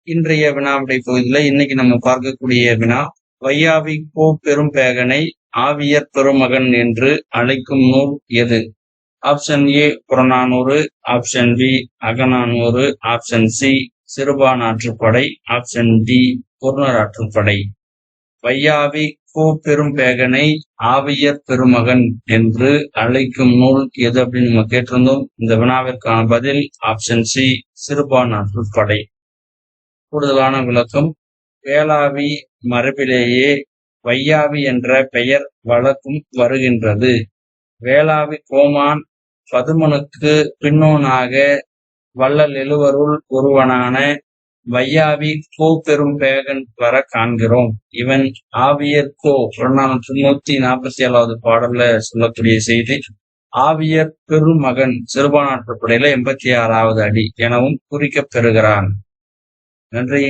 இன்றைய வினாவிடை பகுதியில இன்னைக்கு நம்ம பார்க்கக்கூடிய வினா, வையாவி கோ பெரும்பேகனை ஆவியர் பெருமகன் என்று அழைக்கும் நூல் எது? Option A Purananuru, option B Akananuru, option C Sirupanarruppadai, option D Porunararruppadai. வையாவி கோ பெரும்பேகனை ஆவியர் பெருமகன் என்று அழைக்கும் நூல் எது அப்படின்னு நம்ம கேட்டிருந்தோம். இந்த வினாவிற்கான பதில் ஆப்ஷன் சி சிறுபானாற்றுப்படை. கூடுதலான விளக்கம், வேளாவி மரபிலேயே வையாவி என்ற பெயர் வழக்கும் வருகின்றது. வேளாவி கோமான் பதுமனுக்கு பின்னோனாக வள்ளல் எழுவருள் ஒருவனான வையாவி கோ பெரும்பேகன் வர காண்கிறோம். இவன் ஆவியர் கோ 147வது பாடல்ல சொல்லக்கூடிய செய்தி, ஆவியர் பெருமகன் சிறுபானாற்றுப்படையில 86வது அடி எனவும் குறிக்கப் பெறுகிறான். நன்றி.